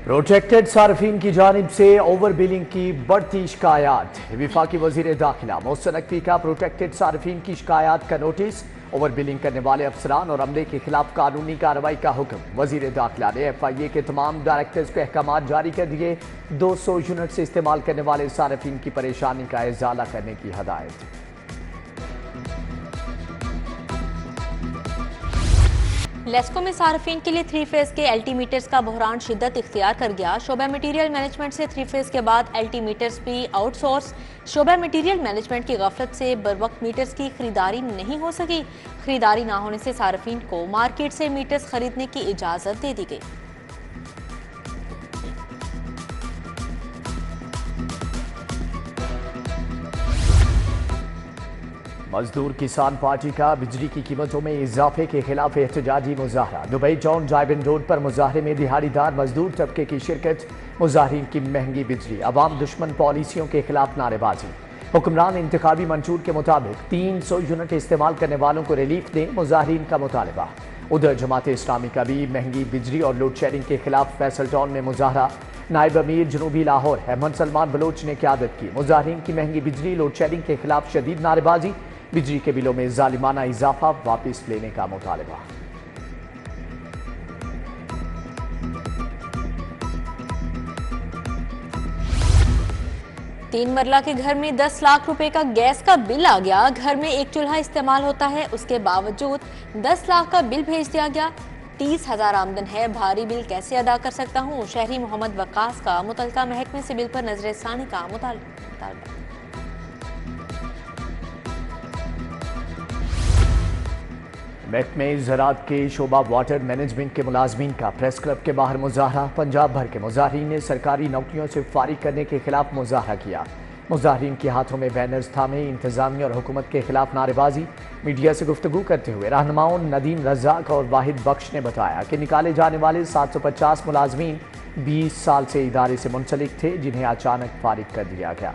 Protected सार्फिन की जानिब से ओवर बिलिंग की बढ़ती शिकायत। वफाकी वजीर दाखिला मोहसिन नकवी का प्रोटेक्टेड सार्फिन की शिकायत का नोटिस। ओवर बिलिंग करने वाले अफसरान और अमले के खिलाफ कानूनी कार्रवाई का हुक्म। वजीर दाखिला ने FIA के तमाम डायरेक्टर्स को अहकाम जारी कर दिए। 200 यूनिट से इस्तेमाल करने वाले सार्फिन की परेशानी का इजाला करने की हदायत। लेस्को में सार्फिन के लिए 3 फेज के LT मीटर्स का बहरान शिद्दत इख्तियार कर गया। शोबा मटीरियल मैनेजमेंट से 3 फेज के बाद LT मीटर्स भी आउटसोर्स। शोबा मटीरियल मैनेजमेंट की गफलत से बरवक्त मीटर्स की खरीदारी नहीं हो सकी। खरीदारी ना होने से सार्फिन को मार्केट से मीटर्स खरीदने की इजाज़त दे दी गई। मजदूर किसान पार्टी का बिजली की कीमतों में इजाफे के खिलाफ एहतजाजी मुजाहरा। दुबई टाउन ड्राइविंग रोड पर मुजाहरे में दिहाड़ीदार मजदूर तबके की शिरकत। मुजाहिरीन की महंगी बिजली, अवाम दुश्मन पॉलिसियों के खिलाफ नारेबाजी। हुक्मरान इंतखाबी मंशूर के मुताबिक 300 यूनिट इस्तेमाल करने वालों को रिलीफ दें, मुजाहिरीन का मुतालबा। उधर जमात इस्लामी का भी महंगी बिजली और लोड शेडिंग के खिलाफ फैसल टाउन में मुजाहरा। नायब अमीर जनूबी लाहौर अहमद सलमान बलोच ने क़यादत की। मुजाहिरीन की महंगी बिजली लोड शेडिंग के खिलाफ शदीद नारेबाजी। बिजली के बिलों में जालिमाना इजाफा वापस लेने का मुतालबा। तीन मरला के घर में 10 लाख रुपए का गैस का बिल आ गया। घर में एक चूल्हा इस्तेमाल होता है, उसके बावजूद 10 लाख का बिल भेज दिया गया। 30,000 आमदन है, भारी बिल कैसे अदा कर सकता हूँ। शहरी मोहम्मद वकास का मुतलका महकमे से बिल पर नजरसानी का मुतालबा। महकमे ज़राअत के शोबा वाटर मैनेजमेंट के मुलाजमीन का प्रेस क्लब के बाहर मुजाहरा। पंजाब भर के मुजाहिरीन ने सरकारी नौकरियों से फारिग करने के खिलाफ मुजाहरा किया। मुजाहिरीन के हाथों में बैनर्स थामे। इंतजामिया और हुकूमत के खिलाफ नारेबाजी। मीडिया से गुफ्तगू करते हुए रहनुमाओं नदीम रज़ाक और वाहिद बख्श ने बताया कि निकाले जाने वाले 750 मुलाजमीन 20 साल से इदारे से मुंसलिक थे, जिन्हें अचानक फारिग कर दिया गया।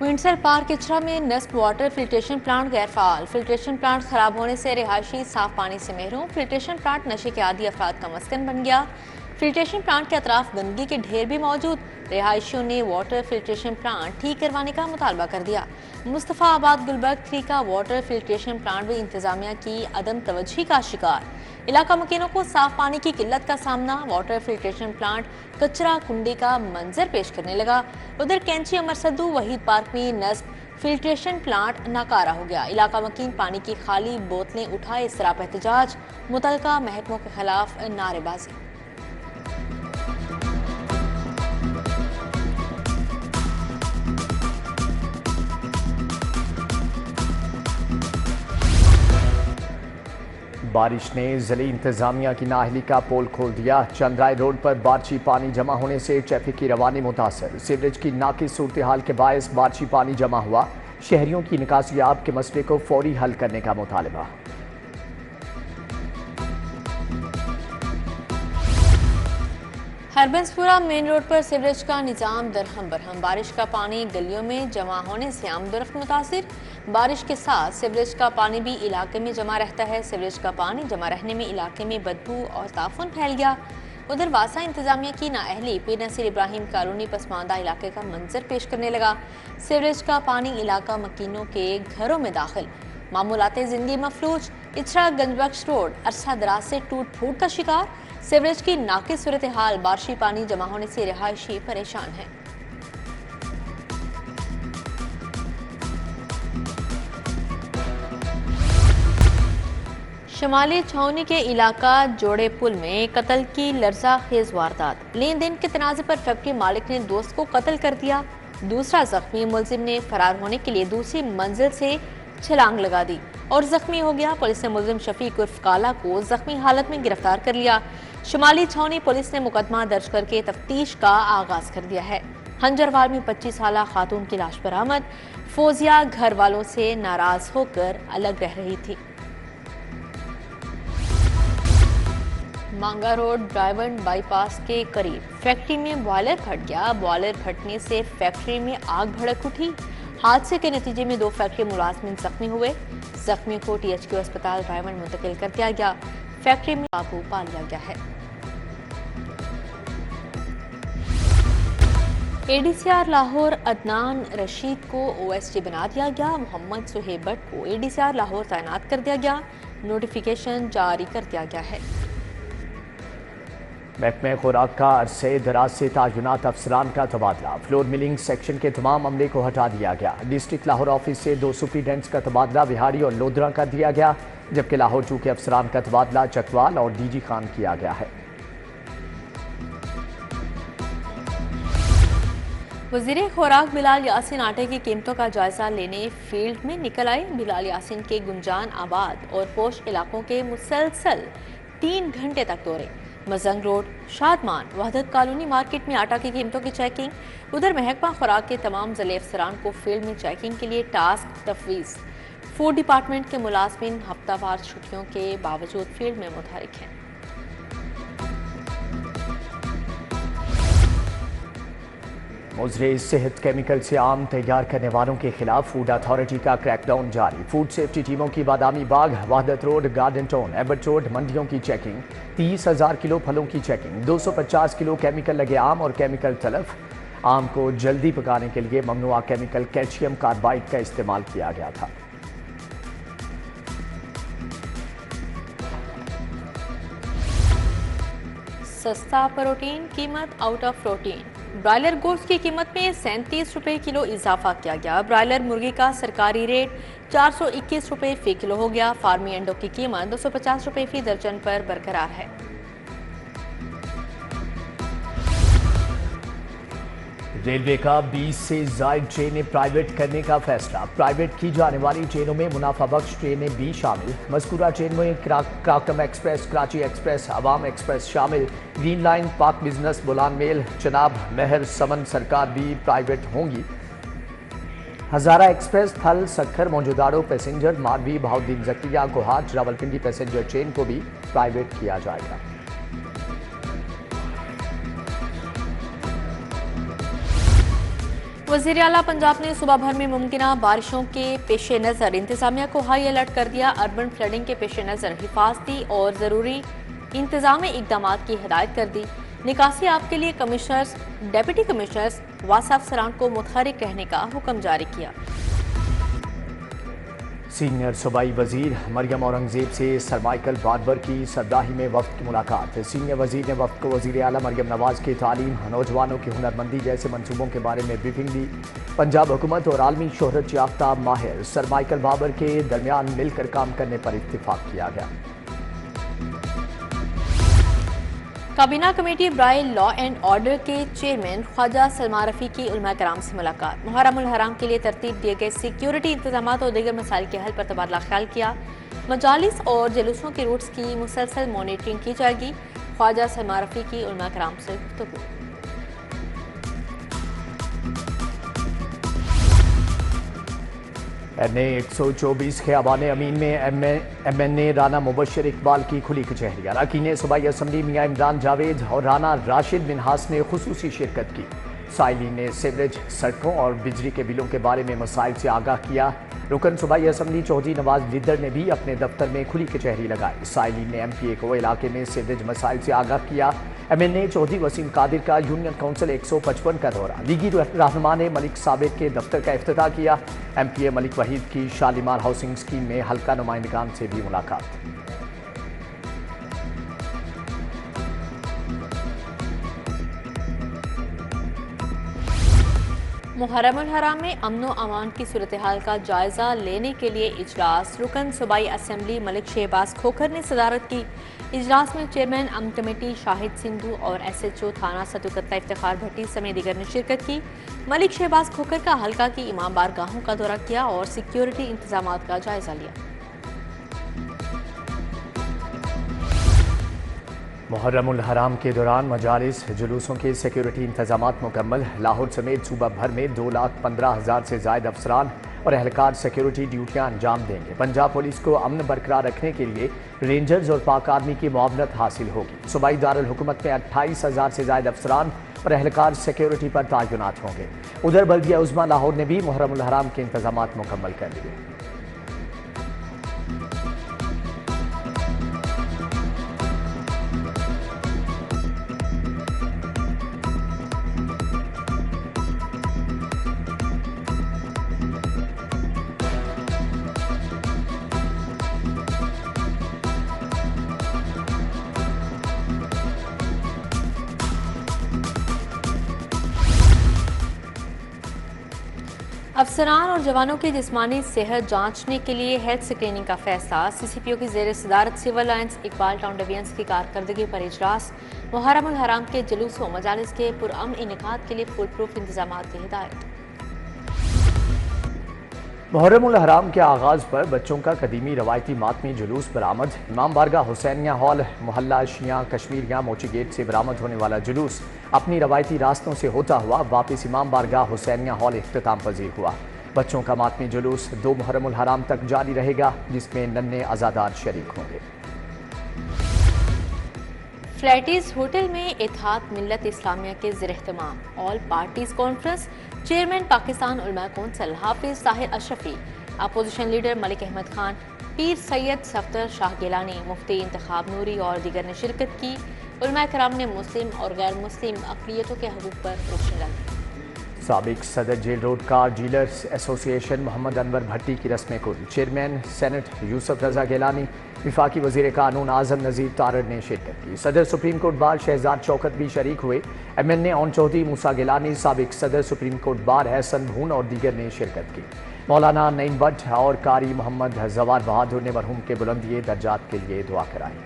विंडसर पार्क इचरा में नस्ब वाटर फिल्ट्रेशन प्लांट गैर फाल। फिल्ट्रेशन प्लांट खराब होने से रिहायशी साफ पानी से महरूम। फिल्ट्रेशन प्लांट नशे के आदी अफराद का मस्कन बन गया। फिल्ट्रेशन प्लांट के अतराफ गंदगी के ढेर भी मौजूद। रिहायशियों ने वाटर फिल्ट्रेशन प्लांट ठीक करवाने का मुतालबा कर दिया। मुस्तफ़ा आबाद गुलबर्ग 3 का वाटर फिल्ट्रेशन प्लांट भी इंतजामिया की अदम तवज्जी का शिकार। इलाका मकीनों को साफ पानी की किल्लत का सामना। वाटर फिल्ट्रेशन प्लांट कचरा कुंडी का मंजर पेश करने लगा। उधर कैंची अमर सद्दू वहीद पार्क में नस्ब फिल्ट्रेशन प्लांट नाकारा हो गया। इलाका मकीन पानी की खाली बोतलें उठाए इसराफ एहतजाज। मुतलका महकमों के खिलाफ नारेबाजी। बारिश ने ज़िले इंतजामिया की नाअहली का पोल खोल दिया। चंद्राय रोड पर बारिशी पानी जमा होने से ट्रैफिक की रवानी मुतासर। सीवरेज की नाकिस सूरत हाल के बायस बारिशी पानी जमा हुआ। शहरियों की निकासियाब के मसले को फौरी हल करने का मुतालबा। हरबंसपुरा मेन रोड पर सीवरेज का निजाम दरहम बरहम। बारिश का पानी गलियों में जमा होने से आमदोरफ्त मुतासिर। बारिश के साथ सीवरेज का पानी भी इलाके में जमा रहता है। सीवरेज का पानी जमा रहने में इलाके में बदबू और ताफुन फैल गया। उधर वासा इंतजामिया की नाअहली पीर नसीर इब्राहिम कॉलोनी पसमानदा इलाके का मंजर पेश करने लगा। सीवरेज का पानी इलाका मकीनों के घरों में दाखिल। मामूलाते जिंदगी मफलूज। इचरा गंजबख्श रोड अरसा दराज से टूट फूट का शिकार। सीवरेज की नाकिस सूरत हाल। बारिशी पानी जमा होने से रिहायशी परेशान है। शमाली छावनी के इलाका जोड़े पुल में कत्ल की लर्जा खेज वारदात। लेन देन के तनाज़े पर फैक्ट्री मालिक ने दोस्त को कत्ल कर दिया। दूसरा जख्मी मुलजिम ने फरार होने के लिए दूसरी मंजिल से छलांग लगा दी और जख्मी हो गया। पुलिस ने मुलजिम शफीक उर्फ काला को जख्मी हालत में गिरफ्तार कर लिया। शमाली छावनी पुलिस ने मुकदमा दर्ज करके तफ्तीश का आगाज कर दिया है। हंजरवाल में 25 साला खातून की लाश बरामद। फौजिया घर वालों से नाराज होकर अलग रह रही थी। मांगा रोड ड्राइवन बाईपास के करीब फैक्ट्री में बॉयलर फट गया। बॉयलर फटने से फैक्ट्री में आग भड़क उठी। हादसे के नतीजे में 2 फैक्ट्री मुलाजमिन जख्मी हुए। जख्मियों को THQ अस्पताल रायमंड मुंतकिल कर दिया गया। फैक्ट्री में काबू पा लिया गया है। ADCR लाहौर अदनान रशीद को OSD बना दिया गया। मोहम्मद सुहेब भट्ट को ADCR लाहौर तैनात कर दिया गया। नोटिफिकेशन जारी कर दिया गया है। महकमे खुराक का अरसे दराज से तैनात अफसरान का तबादला। फ्लोर मिलिंग सेक्शन के तमाम अमले को हटा दिया गया। डिस्ट्रिक्ट लाहौर ऑफिस से 2 सुप्रीडेंट्स का तबादला बिहारी और लोधरा कर दिया गया, जबकि लाहौर 2 के अफसरान का तबादला चकवाल और DG खान किया गया है। वज़ीर खुराक बिलाल यासीन आटे की कीमतों का जायजा लेने फील्ड में निकल आए। बिलाल यासीन के गुंजान आबाद और पोश इलाकों के मुसलसल 3 घंटे तक दौरे। Mozang road, Shadman, Wahdat colony market में आटा की कीमतों की चेकिंग। उधर महकमा खुराक के तमाम ज़िले अफसरान को फील्ड में चेकिंग के लिए टास्क तफवीज़। फूड डिपार्टमेंट के मुलाजमीन हफ्तावार छुट्टियों के बावजूद फील्ड में मुतहरिक हैं। मुजरे सेहत केमिकल से आम तैयार करने वालों के खिलाफ फूड अथॉरिटी का क्रैकडाउन जारी। फूड सेफ्टी टीमों की Badami Bagh, Wahdat road, garden town, Ebert road मंडियों की चेकिंग। 30,000 किलो फलों की चेकिंग। 250 किलो केमिकल लगे आम और केमिकल तलफ। आम को जल्दी पकाने के लिए ममनुआ केमिकल कैल्शियम कार्बाइड का इस्तेमाल किया गया था। सस्ता प्रोटीन, कीमत आउट ऑफ प्रोटीन। ब्रायलर गोश्त की कीमत में 37 रुपये किलो इजाफा किया गया। ब्रायलर मुर्गी का सरकारी रेट 421 रुपये फी किलो हो गया। फार्मी अंडों की कीमत 250 रुपये फी दर्जन पर बरकरार है। रेलवे का 20 से ज्यादा ट्रेनें प्राइवेट करने का फैसला। प्राइवेट की जाने वाली ट्रेनों में मुनाफा बख्श ट्रेनें भी शामिल। मज़कूरा ट्रेन में क्राकम एक्सप्रेस, कराची एक्सप्रेस, अवाम एक्सप्रेस शामिल। ग्रीन लाइन, पाक बिजनेस, बुलान मेल, चनाब, महर, समन सरकार भी प्राइवेट होंगी। हजारा एक्सप्रेस, थल, सखर, मौजूदारो पैसेंजर, मारवी, बहाउद्दीन जक्रिया, कोहाट, रावलपिंडी पैसेंजर ट्रेन को भी प्राइवेट किया जाएगा। वज़ीर आला पंजाब ने सुबह भर में मुमकिना बारिशों के पेश नज़र इंतजामिया को हाई अलर्ट कर दिया। अर्बन फ्लडिंग के पेश नज़र हिफाजती और ज़रूरी इंतजामी इकदाम की हिदायत कर दी। निकासी आप के लिए कमिश्नर्स, डेप्यूटी कमिश्नर्स, वासा अफसरान को मुतहरिक रहने का हुक्म जारी किया। सीनियर सूबाई वजीर मरियम औरंगजेब से सर माइकल बारबर की सरबराही में वफ्द की मुलाकात। सीनियर वजीर ने वफ्द को वजीर आला मरियम नवाज की तालीम, नौजवानों की हुनरमंदी जैसे मंसूबों के बारे में ब्रीफिंग दी। पंजाब हुकूमत और आलमी शोहरत याफ्ता माहिर सर माइकल बाबर के दरमियान मिलकर काम करने पर इत्तिफाक किया गया। काबीना कमेटी बराए लॉ एंड ऑर्डर के चेयरमैन ख्वाजा सलमान रफ़ी की उलमा कराम से मुलाकात। मुहर्रम उल हराम के लिए तरतीब दिए गए सिक्योरिटी इंतजाम और दीगर मसाइल के हल पर तबादला ख्याल किया। मजालिस और जुलूसों के रूट्स की मुसलसल मॉनिटरिंग की जाएगी। ख्वाजा सलमान रफ़ी की उलमा कराम से गुफ्तगू। NA 124 खियाबान अमीन में MNA राना मुबशर इकबाल की खुली कचहरी। अरकान सूबाई असम्बली मियां इमरान जावेद और राना राशिद मिनहास ने खुसूसी शिरकत की। साइलिन ने सीवरेज, सड़कों और बिजली के बिलों के बारे में मसाइल से आगाह किया। रुकन सूबाई असम्बली चौधरी नवाज लिद्दर ने भी अपने दफ्तर में खुली कचहरी लगाई। साइलिन ने MPA को इलाके में सीवरेज मसाइल से आगाह किया। MNA चौधरी वसीम कादिर का यूनियन काउंसिल 155 का दौरा। लीगी रहनुमा ने मलिक साबिर के दफ्तर का इफ्तिताह किया। MPA मलिक वहीद की शालीमार हाउसिंग स्कीम में हल्का नुमाइंदगान से भी मुलाकात। मुहर्रम उल हराम में अमन व अमान की सूरत हाल का जायजा लेने के लिए इजलास। रुकन सूबाई असम्बली मलिक शहबाज खोखर ने सदारत की। इजलास में चेयरमैन अमन कमेटी शाहिद सिंधु और SHO थाना सदुकत्ता इफ्तिखार भट्टी समेत दीगर ने शिरकत की। मलिक शहबाज खोखर का हल्का की इमाम बारगाहों का दौरा किया और सिक्योरिटी इंतजाम का जायजा लिया। मुहर्रम उल हराम के दौरान मजालिस, जुलूसों के सिक्योरिटी इंतजामात मुकम्मल। लाहौर समेत सूबा भर में 2,15,000 से ज़ायद अफसरान और एहलकार सिक्योरिटी ड्यूटियां अंजाम देंगे। पंजाब पुलिस को अमन बरकरार रखने के लिए रेंजर्स और पाक आर्मी की मुआवनत हासिल होगी। सूबाई दारुल हुकूमत में 28,000 से ज़ायद अफसरान और एहलकार सिक्योरिटी पर तैनात होंगे। उधर बल्दिया उज़्मा लाहौर ने भी मुहर्रम उल हराम के इंतजामात मुकम्मल कर लिए। افسران اور جوانوں کی جسمانی صحت جانچنے کے لیے ہیلتھ اسکریننگ کا فیصلہ سی سی پی او کی زیر صدارت civil lines Iqbal town division کی کارکردگی پر اجلاس محرم الحرام کے جلوس و مجالس کے پرامن انعقاد کے لیے فول پروف انتظامات کی ہدایت۔ محرم الحرام کے آغاز پر بچوں کا قدیمی روایتی ماتمی جلوس برآمد۔ امام بارگاہ حسینیہ ہال محلہ شیعہ کشمیریہ موچی گیٹ سے برآمد ہونے والا جلوس اپنی روایتی راستوں سے ہوتا ہوا واپس امام بارگاہ حسینیہ ہال اختتام پذیر ہوا۔ بچوں کا ماتمی جلوس 2 محرم الحرام تک جاری رہے گا، جس میں ننھے عزادار شریک ہوں گے۔ فلیٹیز ہوٹل میں اتحاد ملت اسلامیہ کے زیر اہتمام all parties conference chairman Pakistan علماء کونسل حافظ طاہر اشرفی، اپوزیشن لیڈر ملک احمد خان، پیر سید صفدر شاہ گیلانی، مفتی انتخاب نوری اور دیگر نے شرکت کی۔ علماء کرام نے مسلم اور غیر مسلم اقلیتوں کے حقوق پر روشنی ڈالی۔ سابق صدر جیل روڈ کار ڈیلرز ایسوسی ایشن محمد انور بھٹی کی رسم کل، چیئرمین سینٹ یوسف رضا گیلانی، وفاقی وزیر قانون اعظم نذیر تارڑ نے شرکت کی۔ صدر سپریم کورٹ بار شہزاد شوکت بھی شریک ہوئے۔ ایم این اے اون چودھری موسیٰ گیلانی، سابق صدر سپریم کورٹ بار احسن بھون اور دیگر نے شرکت کی۔ مولانا نعیم بٹ اور قاری محمد زوار بہادر نے مرحوم کے بلندیے درجات کے لیے دعا کرائی۔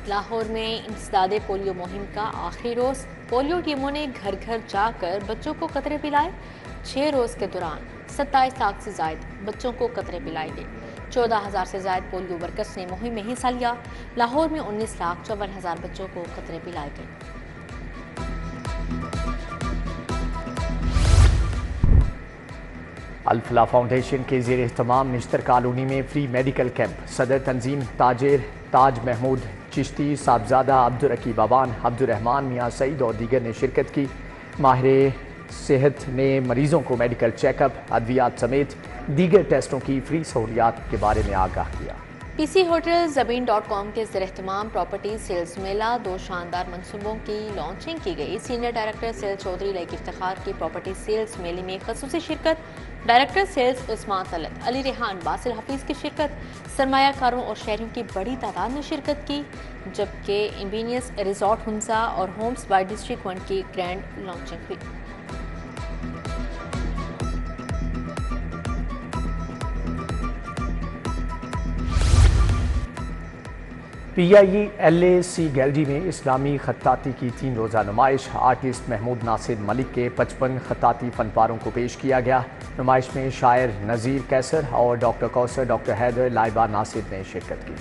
لاہور میں انسداد پولیو مہم کا آخری روز، پولیو ٹیموں نے گھر گھر جا کر بچوں کو قطرے پلائے۔ 6 روز کے دوران 27 لاکھ سے زائد بچوں کو قطرے پلائے گئے۔ 14,000 سے زائد پولیو ورکرز نے مہم میں حصہ لیا۔ لاہور میں 19,54,000 بچوں کو قطرے پلائے گئے۔ الفلاح فاؤنڈیشن کے زیر اہتمام نشتر کالونی میں فری میڈیکل کیمپ، صدر تنظیم تاج محمود چشتی، صاحبزادہ عبدالرقیب اوان، عبدالرحمان میاں سعید اور دیگر نے شرکت کی۔ ماہر صحت نے مریضوں کو میڈیکل چیک اپ، ادویات سمیت دیگر ٹیسٹوں کی فری سہولیات کے بارے میں آگاہ کیا۔ پی سی ہوٹل زمین.com کے زیر اہتمام پراپرٹی سیلز میلہ، 2 شاندار منصوبوں کی لانچنگ کی گئی۔ سینئر ڈائریکٹر سیلز چودھری لیک افتخار کی پراپرٹی سیلز میلے میں خصوصی شرکت، ڈائریکٹر سیلز عثمان طلعت، علی ریحان، باسل حفیظ کی شرکت، سرمایہ کاروں اور شہریوں کی بڑی تعداد نے شرکت کی، جبکہ ایمبینیس ریزارٹ ہنسا اور ہومز بائی ڈسٹرکٹ 1 کی گرینڈ لانچنگ ہوئی۔ پی آئی E L A C gallery میں اسلامی خطاطی کی 3 روزہ نمائش، آرٹسٹ محمود ناصر ملک کے 55 خطاطی فن پاروں کو پیش کیا گیا۔ نمائش میں شاعر نذیر کیسر اور ڈاکٹر کوثر، ڈاکٹر حیدر، لائبہ ناصر نے شرکت کی۔